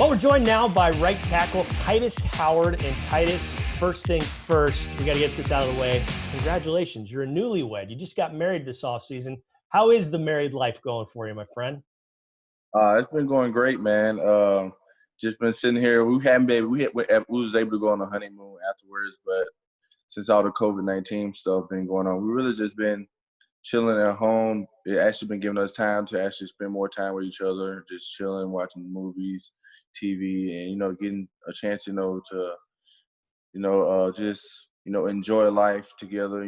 Well, we're joined now by right tackle Tytus Howard. And Tytus, first things first, we got to get this out of the way. Congratulations, you're a newlywed. You just got married this offseason. How is the married life going for you, my friend? It's been going great, man. Just been sitting here. We hadn't been. We was able to go on a honeymoon afterwards, but since all the COVID-19 stuff been going on, we really just been chilling at home. It actually been giving us time to actually spend more time with each other, just chilling, watching movies, TV, and getting a chance, to just enjoy life together.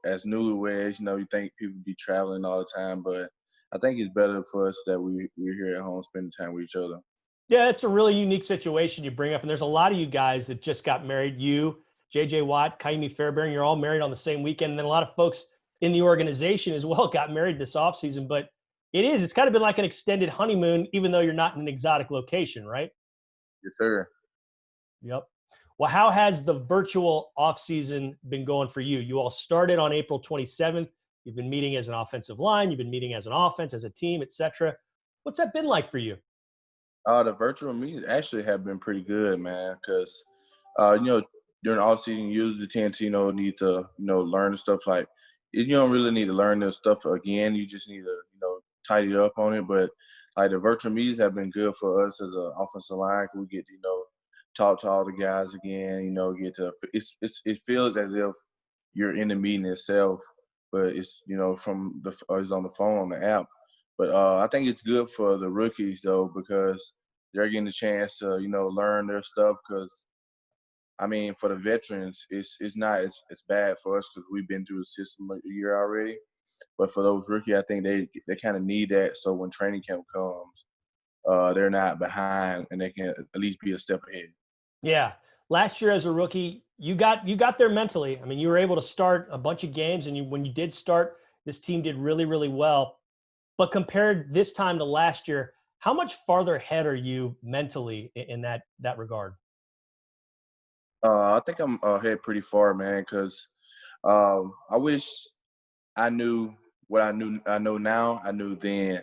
As newlyweds, you think people be traveling all the time, but I think it's better for us that we're here at home spending time with each other. Yeah, it's a really unique situation you bring up. And there's a lot of you guys that just got married. You, JJ Watt, Kaimi Fairbairn, you're all married on the same weekend. And then a lot of folks in the organization as well got married this offseason. But it's kind of been like an extended honeymoon, even though you're not in an exotic location, right? Yes, sir. Yep. Well, how has the virtual offseason been going for you? You all started on April 27th. You've been meeting as an offensive line. You've been meeting as an offense, as a team, et cetera. What's that been like for you? The virtual meetings actually have been pretty good, man, because, during the off season, you usually tend to, need to, learn the stuff like you don't really need to learn this stuff again. You just need to, tidy up on it. But like the virtual meetings have been good for us as an offensive line. We get to, talk to all the guys again. Get to it feels as if you're in the meeting itself, but it's from it's on the phone on the app. But I think it's good for the rookies though because they're getting a chance to learn their stuff. Because I mean, for the veterans, it's not as bad for us because we've been through the system a year already. But for those rookies, I think they kind of need that. So when training camp comes, they're not behind and they can at least be a step ahead. Yeah. Last year as a rookie, you got there mentally. I mean, you were able to start a bunch of games, and when you did start, this team did really, really well. But compared this time to last year, how much farther ahead are you mentally in that regard? I think I'm ahead pretty far, man, because I wish I knew what I know now, I knew then.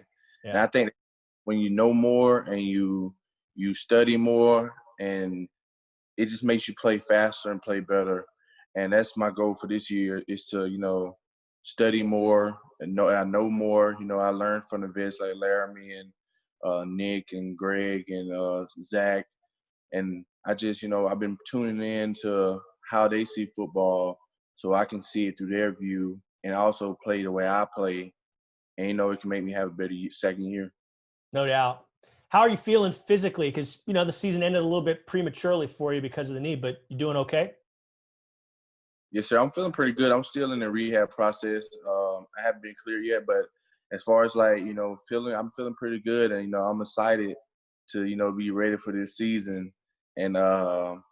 And Yeah. I think when you know more and you study more and it just makes you play faster and play better. And that's my goal for this year is to, study more and I know more. I learned from the vets like Laramie and Nick and Greg and Zach. And I just, I've been tuning in to how they see football so I can see it through their view and also play the way I play. And, it can make me have a better second year. No doubt. How are you feeling physically? Because, the season ended a little bit prematurely for you because of the knee, but you doing okay? Yes, sir. I'm feeling pretty good. I'm still in the rehab process. I haven't been clear yet, but as far as like, I'm feeling pretty good. And, I'm excited to, be ready for this season. And, I'm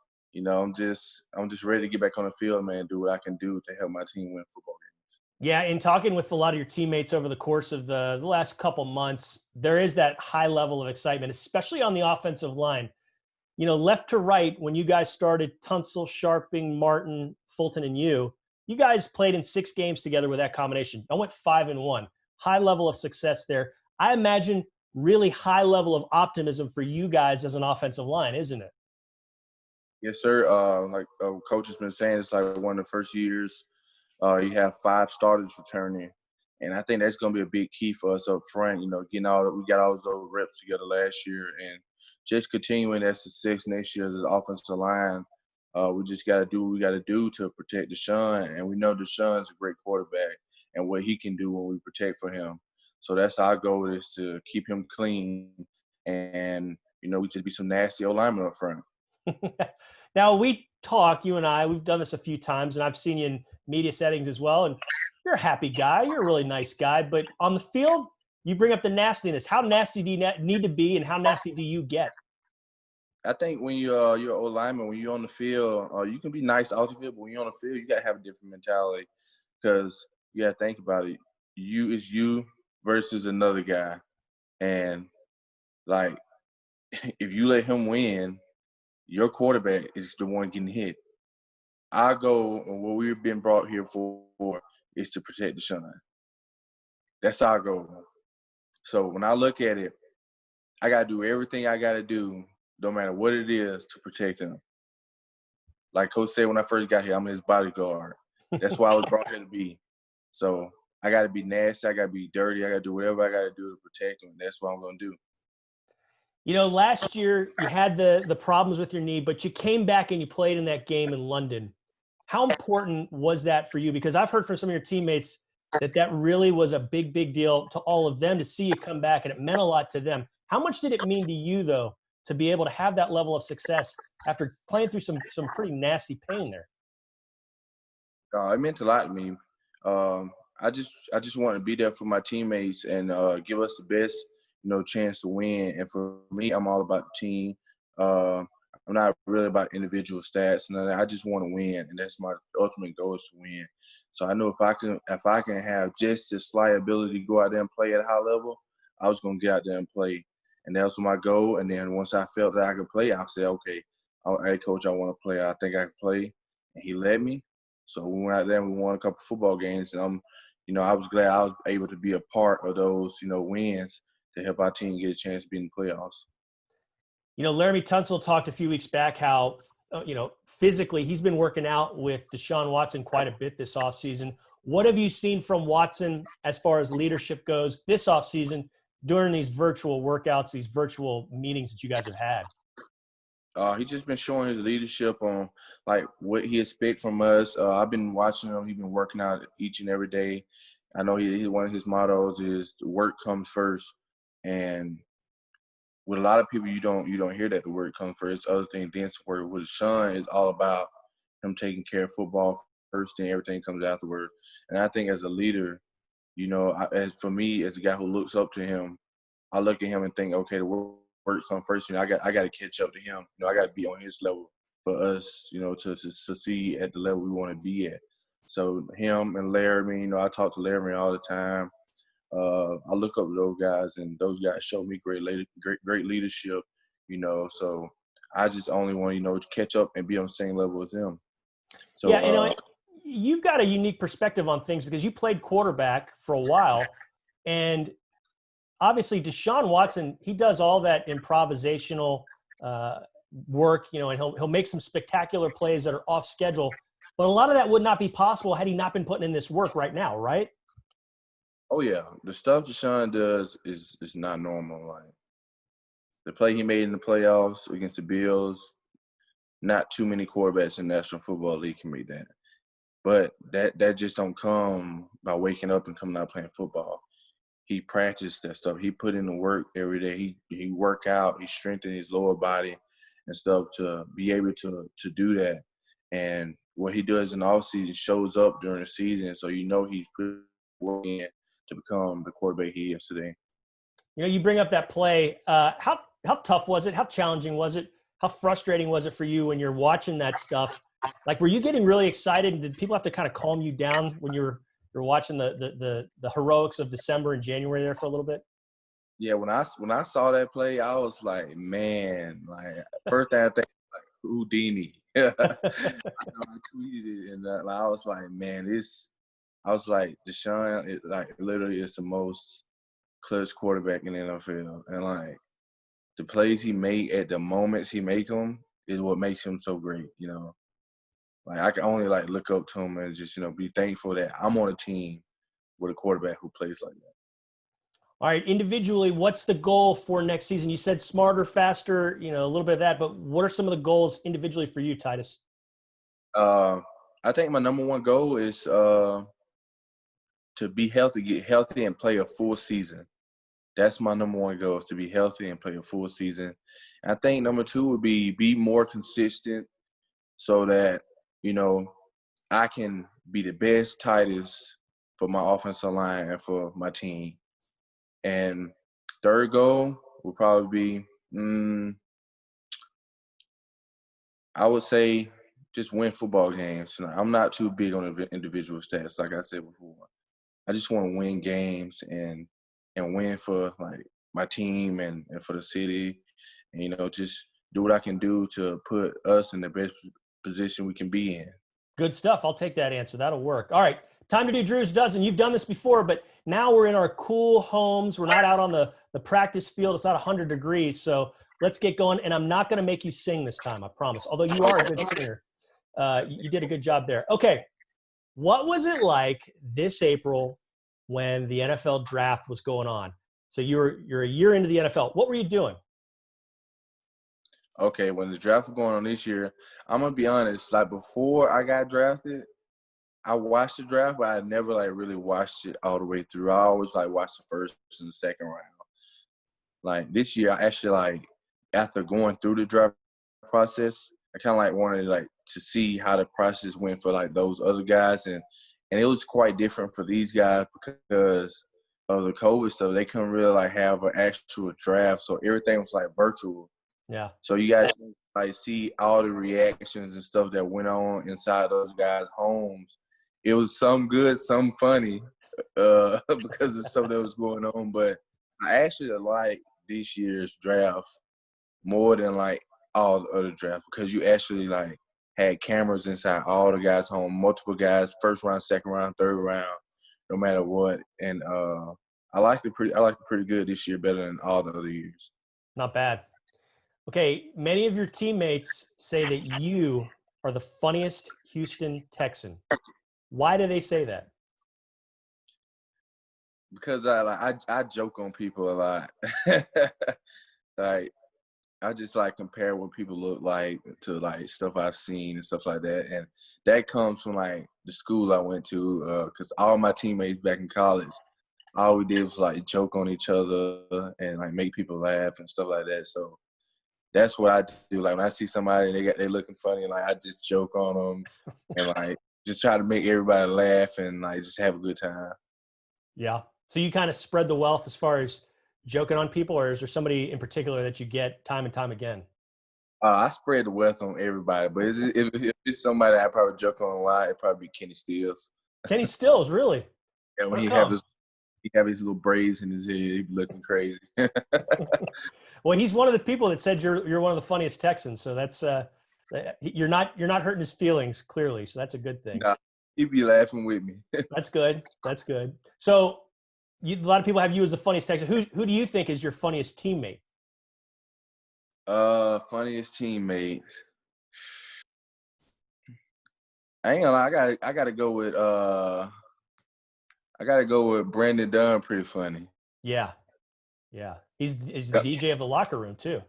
just ready to get back on the field, man, do what I can do to help my team win football games. Yeah, in talking with a lot of your teammates over the course of the last couple months, there is that high level of excitement, especially on the offensive line. Left to right, when you guys started, Tunsil, Sharping, Martin, Fulton, and you guys played in 6 games together with that combination. I went 5-1. High level of success there. I imagine really high level of optimism for you guys as an offensive line, isn't it? Yes, sir. Like coach has been saying, it's like one of the first years you have 5 starters returning. And I think that's going to be a big key for us up front. We got all those reps together last year and just continuing that success next year as an offensive line. We just got to do what we got to do to protect Deshaun. And we know Deshaun's a great quarterback and what he can do when we protect for him. So that's our goal is to keep him clean and, we just be some nasty old linemen up front. Now, you and I, we've done this a few times, and I've seen you in media settings as well. And you're a happy guy. You're a really nice guy. But on the field, you bring up the nastiness. How nasty do you need to be, and how nasty do you get? I think when you're an old lineman, when you're on the field, you can be nice off the field, but when you're on the field, you got to have a different mentality because you got to think about it. You is you versus another guy. And, like, if you let him win, your quarterback is the one getting hit. Our goal and what we've been brought here for is to protect Deshaun. That's our goal. So when I look at it, I got to do everything I got to do no matter what it is, to protect him. Like Coach said when I first got here, I'm his bodyguard. That's why I was brought here to be. So I got to be nasty. I got to be dirty. I got to do whatever I got to do to protect him. That's what I'm going to do. You know, last year you had the problems with your knee, but you came back and you played in that game in London. How important was that for you? Because I've heard from some of your teammates that really was a big, big deal to all of them to see you come back, and it meant a lot to them. How much did it mean to you, though, to be able to have that level of success after playing through some pretty nasty pain there? It meant a lot to me. I just want to be there for my teammates and give us the best, chance to win. And for me, I'm all about the team. I'm not really about individual stats. I just want to win, and that's my ultimate goal, is to win. So I know if I can have just the slight ability to go out there and play at a high level, I was gonna get out there and play, and that was my goal. And then once I felt that I could play, I said, okay, hey coach, I want to play. I think I can play, and he let me. So we went out there and we won a couple football games, and I was glad I was able to be a part of those, wins to help our team get a chance to be in the playoffs. Laramie Tunsil talked a few weeks back how, physically he's been working out with Deshaun Watson quite a bit this offseason. What have you seen from Watson as far as leadership goes this offseason during these virtual workouts, these virtual meetings that you guys have had? He's just been showing his leadership on, like, what he expects from us. I've been watching him. He's been working out each and every day. I know one of his mottos is the work comes first. And with a lot of people, you don't hear that the work comes first. Other thing, dance work. With Sean, is all about him taking care of football first, and everything comes afterward. And I think as a leader, as for me, as a guy who looks up to him, I look at him and think, okay, the work comes first. I got to catch up to him. I got to be on his level for us, to succeed at the level we want to be at. So him and Laramie, I talk to Laramie all the time. I look up to those guys, and those guys show me great leadership, so I just only want to catch up and be on the same level as them. So yeah, you've got a unique perspective on things because you played quarterback for a while, and obviously Deshaun Watson, he does all that improvisational work, and he'll make some spectacular plays that are off schedule, but a lot of that would not be possible had he not been putting in this work right now, right? Oh, yeah. The stuff Deshaun does is not normal. Like, the play he made in the playoffs against the Bills, not too many quarterbacks in the National Football League can make that. But that just don't come by waking up and coming out playing football. He practiced that stuff. He put in the work every day. He work out. He strengthened his lower body and stuff to be able to do that. And what he does in the offseason shows up during the season, so he's put work in to become the quarterback he is today. You bring up that play. How tough was it? How challenging was it? How frustrating was it for you when you're watching that stuff? Like, were you getting really excited? Did people have to kind of calm you down when you're watching the heroics of December and January there for a little bit? Yeah, when I saw that play, I was like, man, like, first thing I think, like, Houdini. I tweeted it, and I was like, man, I was like, Deshaun, literally is the most clutch quarterback in the NFL. And, like, the plays he made at the moments he make them is what makes him so great, Like, I can only, look up to him and just, be thankful that I'm on a team with a quarterback who plays like that. All right, individually, what's the goal for next season? You said smarter, faster, a little bit of that, but what are some of the goals individually for you, Tytus? I think my number one goal is to be healthy, get healthy, and play a full season. That's my number one goal, is to be healthy and play a full season. And I think number two would be more consistent so that, I can be the best Tytus for my offensive line and for my team. And third goal would probably be, I would say, just win football games. I'm not too big on individual stats, like I said before. I just want to win games and win for, my team and for the city, and just do what I can do to put us in the best position we can be in. Good stuff. I'll take that answer. That'll work. All right, time to do Drew's Dozen. You've done this before, but now we're in our cool homes. We're not out on the practice field. It's not 100 degrees, so let's get going. And I'm not going to make you sing this time, I promise. Although you are a good singer. You did a good job there. Okay. What was it like this April when the NFL draft was going on? So you're a year into the NFL. What were you doing? Okay, when the draft was going on this year, I'm gonna be honest. Like before I got drafted, I watched the draft, but I never like really watched it all the way through. I always like watched the first and the second round. Like this year, I actually like after going through the draft process, I kind of like wanted like to see how the process went for like those other guys, and it was quite different for these guys because of the COVID stuff. They couldn't really like have an actual draft, so everything was like virtual. Yeah. So you guys like see all the reactions and stuff that went on inside those guys' homes. It was some good, some funny, because of stuff that was going on. But I actually like this year's draft more than like all the other drafts because you actually like had cameras inside all the guys' home, multiple guys, first round, second round, third round, no matter what. And I liked it pretty good this year, better than all the other years. Not bad. Okay, many of your teammates say that you are the funniest Houston Texan. Why do they say that? Because I joke on people a lot. Like I just like compare what people look like to like stuff I've seen and stuff like that, and that comes from like the school I went to. Because all my teammates back in college, all we did was like joke on each other and like make people laugh and stuff like that. So that's what I do. Like when I see somebody and they looking funny, and like I just joke on them and like just try to make everybody laugh and like just have a good time. Yeah. So you kind of spread the wealth as far as joking on people, or is there somebody in particular that you get time and time again? I spread the wealth on everybody, but if it's somebody I probably joke on a lot, it'd probably be Kenny Stills. Kenny Stills, really? And when How he come? have his little braids in his head, he be looking crazy. Well, he's one of the people that said you're one of the funniest Texans. So that's you're not hurting his feelings clearly. So that's a good thing. Nah, he be laughing with me. That's good. That's good. So a lot of people have you as the funniest Texan. Who do you think is your funniest teammate? Funniest teammate. I ain't gonna lie, I gotta go with Brandon Dunn. Pretty funny. Yeah, yeah. He's the DJ of the locker room too.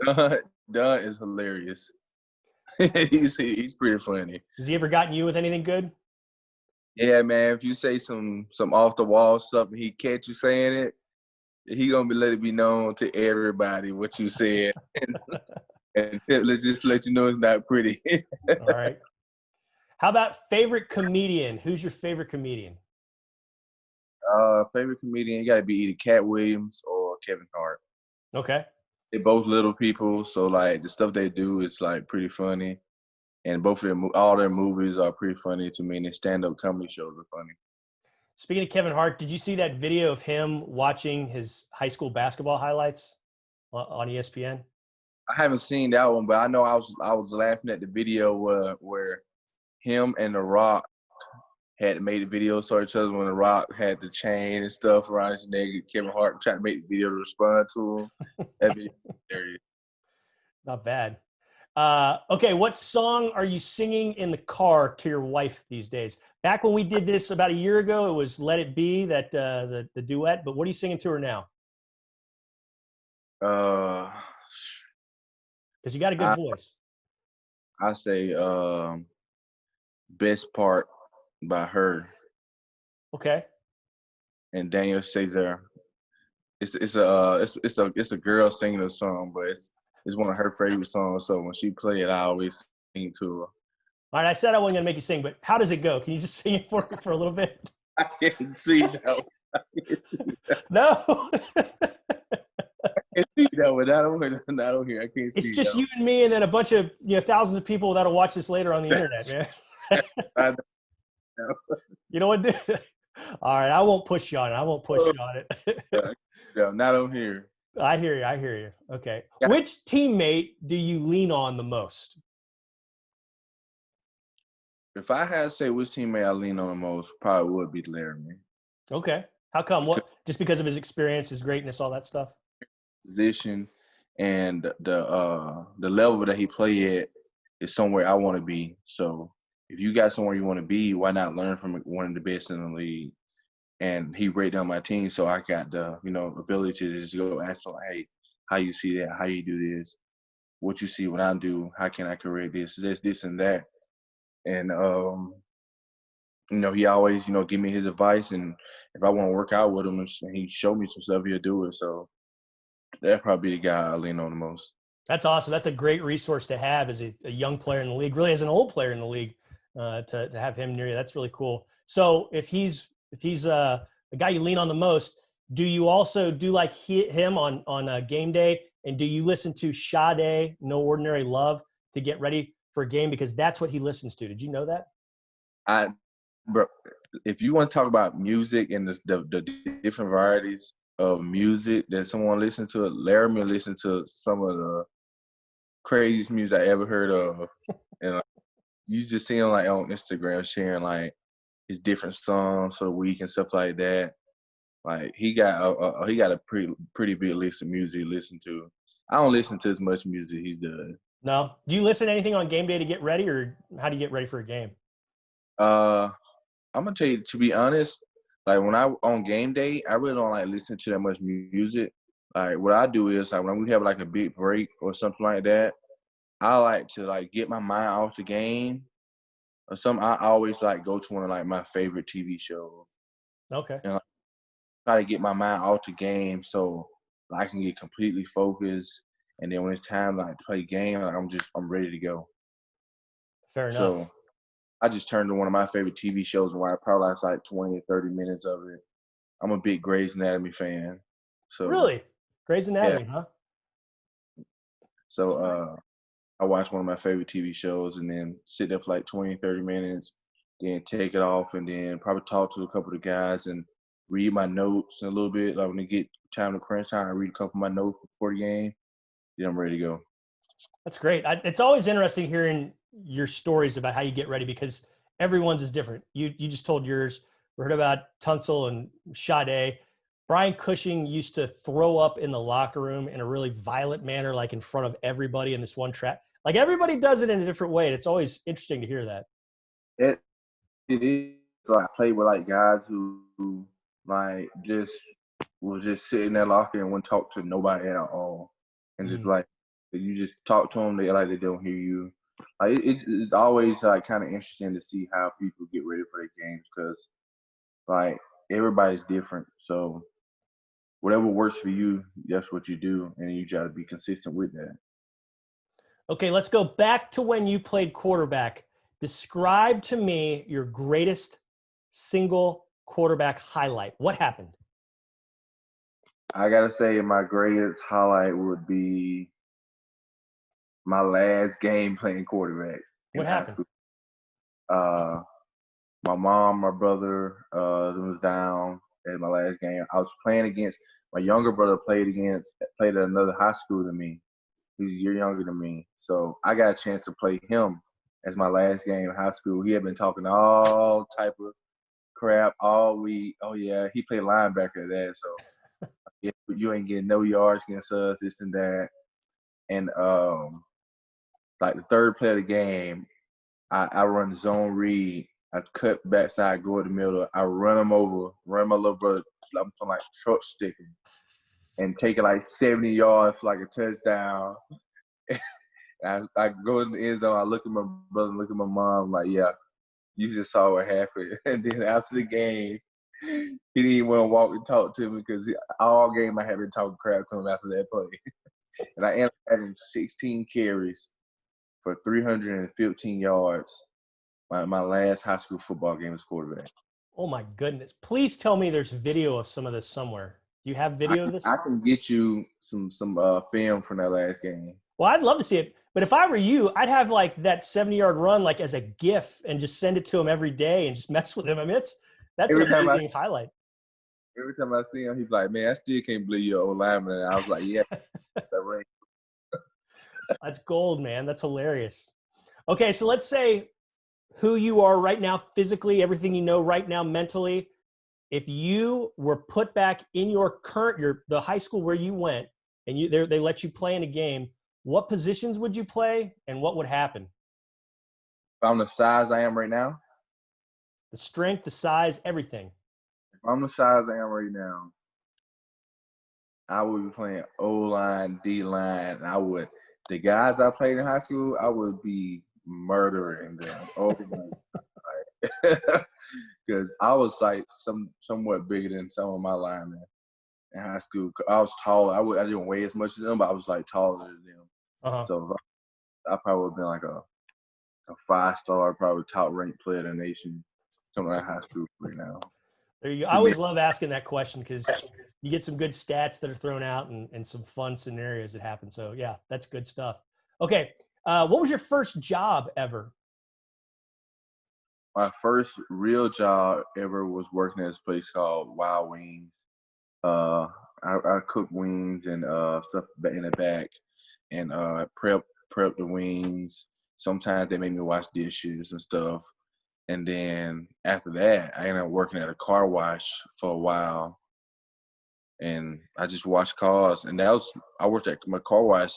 Dunn is hilarious. he's pretty funny. Has he ever gotten you with anything good? Yeah, man. If you say some off the wall stuff and he catch you saying it, he gonna let it be known to everybody what you said, and let's just let you know it's not pretty. All right. How about favorite comedian? Who's your favorite comedian? Favorite comedian, you gotta be either Cat Williams or Kevin Hart. Okay. They're both little people, so like the stuff they do is like pretty funny, and both of them, all their movies are pretty funny to me, and their stand-up comedy shows are funny. Speaking of Kevin Hart, did you see that video of him watching his high school basketball highlights on ESPN? I haven't seen that one, but I know I was laughing at the video where him and The Rock had made a video so each other when The Rock had the chain and stuff around his neck. Kevin Hart tried to make the video to respond to him. That'd be hilarious. Not bad. Okay, what song are you singing in the car to your wife these days? Back when we did this about a year ago, it was "Let It Be," that the duet. But what are you singing to her now? Uh, Because you got a good voice. I say "Best Part" by her Okay. and Daniel Caesar. It's a girl singing a song, but it's one of her favorite songs. So when she play it, I always sing to her. All right, I said I wasn't gonna make you sing, but how does it go? Can you just sing it for a little bit? I can't see that. No. I can't see that one. I don't hear. I can't see. It's just you and me, and then a bunch of thousands of people that'll watch this later on the internet, man. I know. You know what, dude? All right, I won't push you on it. Yeah, not on here. I hear you. Okay. Yeah. Which teammate do you lean on the most? If I had to say which teammate I lean on the most, probably would be Laramie. Okay. How come? What? Just because of his experience, his greatness, all that stuff? Position, and the level that he play at is somewhere I want to be. So if you got somewhere you want to be, why not learn from one of the best in the league? And he rated on my team, so I got the ability to just go ask him, like, hey, how you see that? How you do this? What you see when I do? How can I correct this, and that? And he always give me his advice, and if I want to work out with him and he showed me some stuff, he'll do it. So that's probably the guy I lean on the most. That's awesome. That's a great resource to have as a young player in the league, really as an old player in the league, to have him near you. That's really cool. So if he's the guy you lean on the most, do you also do like him on a game day? And do you listen to Sade, No Ordinary Love, to get ready for a game? Because that's what he listens to. Did you know that? Bro, if you want to talk about music and the different varieties of music that someone listens to, Laramie listen to some of the craziest music I ever heard of. And you just see him like on Instagram sharing like his different songs for the week and stuff like that. Like he got a pretty big list of music to listen to. I don't listen to as much music he does. No. Do you listen to anything on game day to get ready, or how do you get ready for a game? I'm gonna tell you, to be honest, like when I on game day, I really don't like listen to that much music. Like what I do is like when we have like a big break or something like that, I like to like get my mind off the game or something. I always like go to one of like my favorite TV shows. Okay. And like, try to get my mind off the game so I can get completely focused. And then when it's time like to play game, like I'm ready to go. Fair enough. So I just turned to one of my favorite TV shows where I probably watched like 20 or 30 minutes of it. I'm a big Grey's Anatomy fan. So Really? Grey's Anatomy, yeah. huh? So I watch one of my favorite TV shows and then sit there for like 20, 30 minutes, then take it off and then probably talk to a couple of the guys and read my notes a little bit. Like when they get time to crunch time, I read a couple of my notes before the game. Then I'm ready to go. That's great. It's always interesting hearing your stories about how you get ready because everyone's is different. You just told yours. We heard about Tunsil and Sade. Brian Cushing used to throw up in the locker room in a really violent manner, like in front of everybody in this one track. Like everybody does it in a different way. And it's always interesting to hear that. It is. So I play with like guys who like just was just sitting in their locker and wouldn't talk to nobody at all. And just like you just talk to them, they like they don't hear you. Like it's always like kind of interesting to see how people get ready for their games because like everybody's different. So whatever works for you, that's what you do, and you try to be consistent with that. Okay, let's go back to when you played quarterback. Describe to me your greatest single quarterback highlight. What happened? I gotta say my greatest highlight would be my last game playing quarterback. What happened? My mom, my brother, was down at my last game. I was playing against my younger brother. Played at another high school than me. He's a year younger than me, so I got a chance to play him as my last game in high school. He had been talking all type of crap all week. Oh yeah, he played linebacker at that, so you ain't getting no yards against us, this and that. And like the third play of the game, I run zone read. I cut backside, go in the middle. I run him over, run my little brother. I'm like truck sticking and take it like 70 yards for like a touchdown. I go in the end zone. I look at my brother, look at my mom, like, yeah, you just saw what happened. And then after the game, he didn't even want to walk and talk to me because all game I had been talking crap to him after that play. And I ended up having 16 carries for 315 yards. My last high school football game as quarterback. Oh my goodness! Please tell me there's video of some of this somewhere. Do you have video of this? I can get you some film from that last game. Well, I'd love to see it. But if I were you, I'd have like that 70-yard run like as a GIF and just send it to him every day and just mess with him. I mean, that's an amazing highlight. Every time I see him, he's like, "Man, I still can't believe you're old lineman." And I was like, "Yeah, that's right." That's gold, man. That's hilarious. Okay, so let's say who you are right now physically, everything you know right now mentally. If you were put back in your the high school where you went, and they let you play in a game, what positions would you play and what would happen? If I'm the size I am right now? The strength, the size, everything. If I'm the size I am right now, I would be playing O-line, D-line, and the guys I played in high school, I would be murdering them. Because I was like somewhat bigger than some of my linemen in high school. I was taller. I didn't weigh as much as them, but I was like taller than them. Uh-huh. So I probably would have been like a 5-star, probably top-ranked player in the nation coming out of high school right now. There you go. I always love asking that question because you get some good stats that are thrown out and some fun scenarios that happen. So, yeah, that's good stuff. Okay, what was your first job ever? My first real job ever was working at this place called Wild Wings. I cooked wings and stuff in the back and prep the wings. Sometimes they made me wash dishes and stuff. And then after that, I ended up working at a car wash for a while. And I just washed cars. And I worked at my car wash,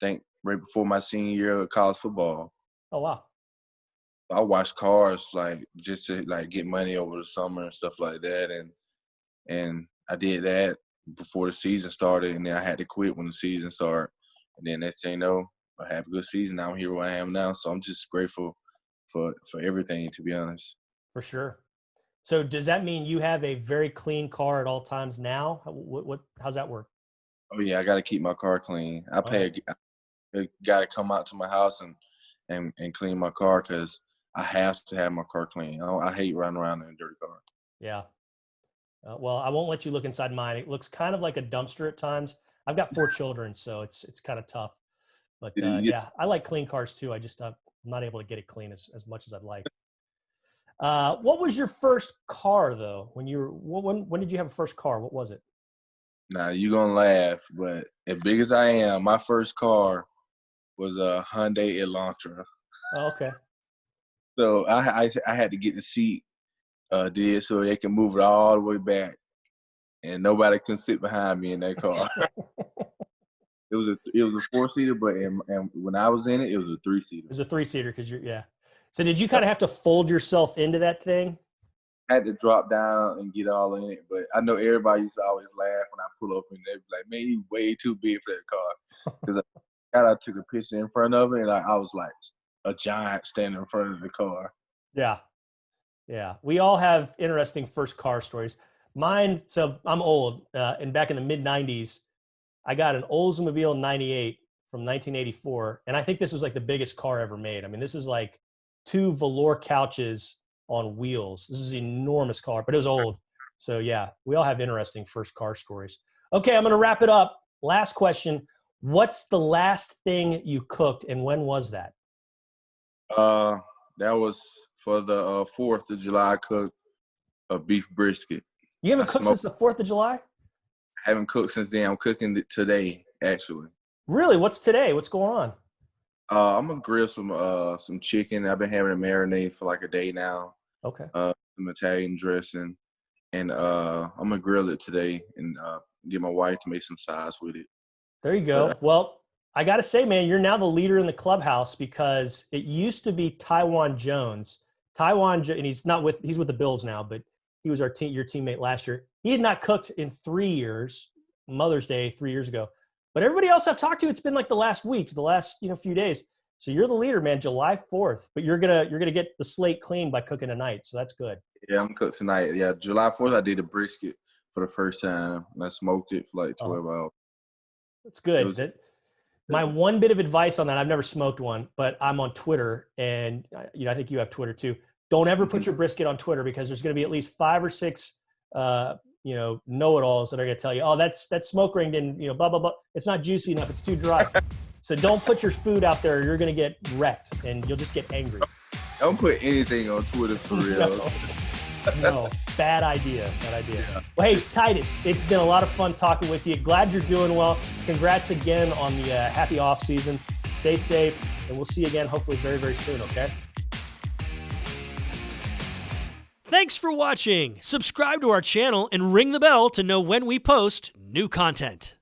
I think, right before my senior year of college football. Oh, wow. I washed cars, like, just to, like, get money over the summer and stuff like that. And I did that before the season started. And then I had to quit when the season started. And then next thing you know, I have a good season. I'm here where I am now. So I'm just grateful for everything, to be honest. For sure. So does that mean you have a very clean car at all times now? How's that work? Oh yeah, I got to keep my car clean. I pay a guy to come out to my house and clean my car because I have to have my car clean. I hate running around in a dirty car. Yeah. Well, I won't let you look inside mine. It looks kind of like a dumpster at times. I've got 4 children, so it's kind of tough. But yeah, I like clean cars too. I'm not able to get it clean as much as I'd like. What was your first car though? When did you have a first car? What was it? Now you're gonna laugh, but as big as I am, my first car was a Hyundai Elantra. Oh, okay. So I had to get the seat did so they can move it all the way back, and nobody can sit behind me in that car. It was a 4-seater, but and when I was in it, it was a 3-seater. It was a 3-seater because yeah. So did you kind of have to fold yourself into that thing? I had to drop down and get all in it, but I know everybody used to always laugh when I pull up and they'd be like, "Man, you way too big for that car." Because I took a picture in front of it, and I was like a giant standing in front of the car. Yeah. Yeah. We all have interesting first car stories. Mine, so I'm old, and back in the mid-'90s, I got an Oldsmobile 98 from 1984, and I think this was like the biggest car ever made. I mean, this is like 2 velour couches on wheels. This is an enormous car, but it was old. So yeah, we all have interesting first car stories. Okay, I'm going to wrap it up. Last question. What's the last thing you cooked, and when was that? That was for the 4th of July. I cooked a beef brisket. You haven't cooked since the 4th of July? I haven't cooked since then. I'm cooking it today, actually. Really? What's today? What's going on? I'm gonna grill some chicken. I've been having it marinate for like a day now. Okay. Some Italian dressing, and I'm gonna grill it today and get my wife to make some sides with it. There you go. Well, I got to say, man, you're now the leader in the clubhouse because it used to be Taiwan Jones. And he's with the Bills now, but he was your teammate last year. He had not cooked in 3 years, Mother's Day 3 years ago. But everybody else I've talked to, it's been like the last week, the last few days. So you're the leader, man. July 4th, but you're gonna get the slate clean by cooking tonight. So that's good. Yeah, I'm cooking tonight. Yeah, July 4th, I did a brisket for the first time, and I smoked it for like 12 hours. That's good. My one bit of advice on that, I've never smoked one, but I'm on Twitter, and I think you have Twitter too. Don't ever put your brisket on Twitter because there's going to be at least 5 or 6 know-it-alls that are going to tell you, oh, that smoke ring didn't, blah, blah, blah. It's not juicy enough. It's too dry. So don't put your food out there or you're going to get wrecked and you'll just get angry. Don't put anything on Twitter for real. No, bad idea. Yeah. Well, hey, Tytus, it's been a lot of fun talking with you. Glad you're doing well. Congrats again on the happy offseason. Stay safe, and we'll see you again hopefully very, very soon, okay? Thanks for watching. Subscribe to our channel and ring the bell to know when we post new content.